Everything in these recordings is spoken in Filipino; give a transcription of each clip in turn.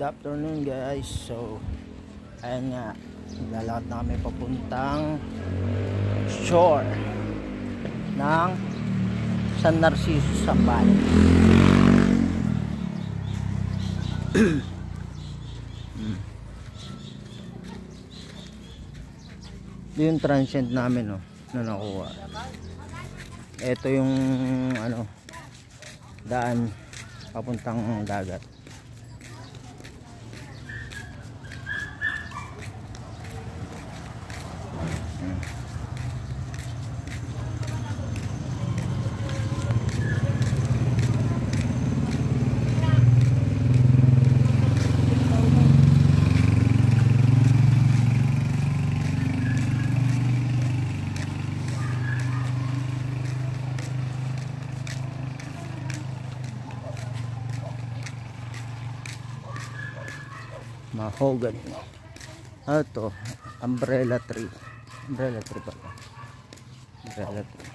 Good afternoon guys. So ayan nga, lalakad na kami papuntang shore ng San Narciso, Zambales. Yung transient namin na nakuha. Ito yung daan papuntang dagat. Mahogany. Ito, umbrella tree. Umbrella tree pa. Umbrella tree.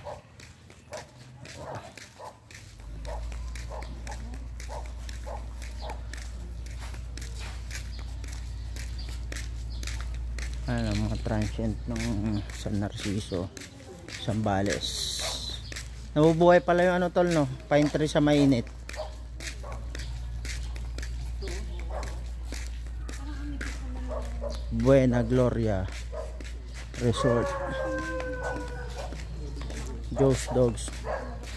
Ano, mga transient ng San Narciso, Zambales. Nabubuhay pala yung tol, no? Pine tree sa mainit. Buena Gloria Resort, Joe's Dogs.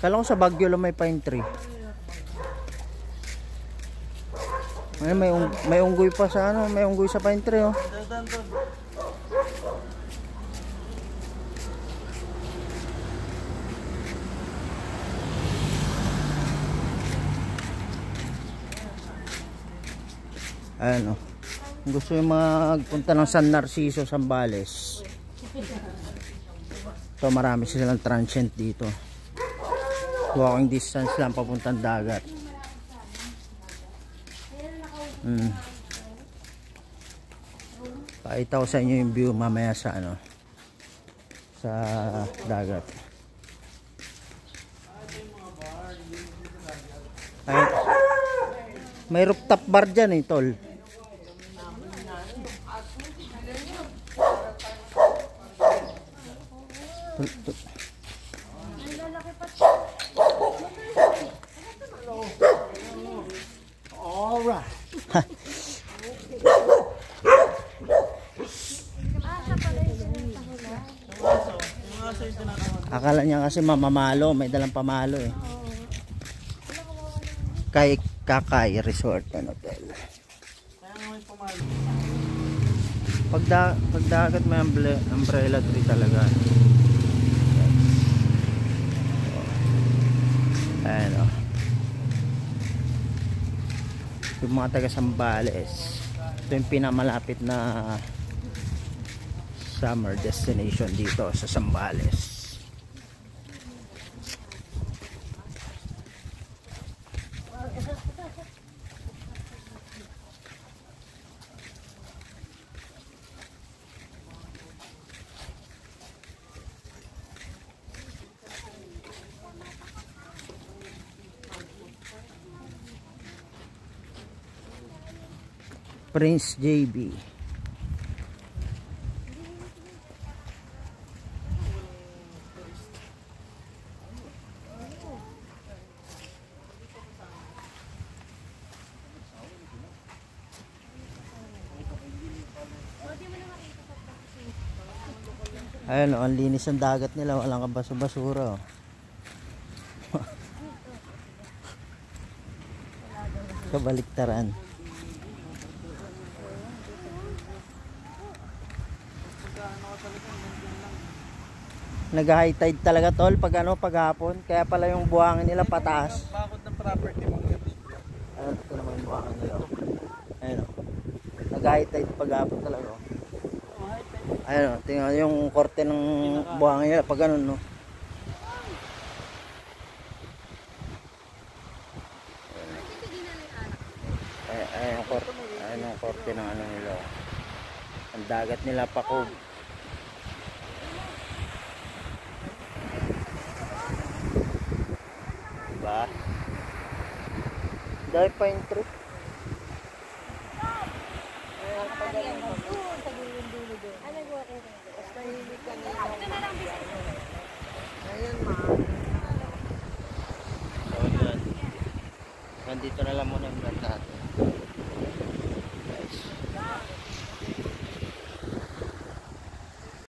Kala ko sa Baguio lang may pine tree. May unggoy pa sa may unggoy sa pine tree, oh. Ano, gusto yung magpunta ng San Narciso, Zambales. So marami silang transient dito. Walking distance lang papuntang dagat. Pakita ko sa inyo yung view mamaya sa sa dagat. Ay, may rooftop bar dyan, tol. Alright. Akala niya kasi mamamalo, may dalang pamalo eh. Kay Kakay Resort and Hotel. Pagdagat may umbrella tree talaga. Ayan, yung mga taga Zambales, ito yung pinamalapit na summer destination dito sa Zambales. Prince JB. Ayun, ang linis ng dagat nila, walang kabaso-basura. Kabaliktaran. Nag-high tide talaga, tol, paghapon. Kaya pala yung buhangin nila pataas. Bakod ng property mo. Ayun, ito naman yung buhangin nila. Ayun, nag-high tide paghapon talaga. Ayun, tingnan yung korte ng buhangin nila pag ganun, no. Ayun ang korte ng nila. Ang dagat nila Pacob. Diba? Dahil pine tree. hanggang dito na lang muna yung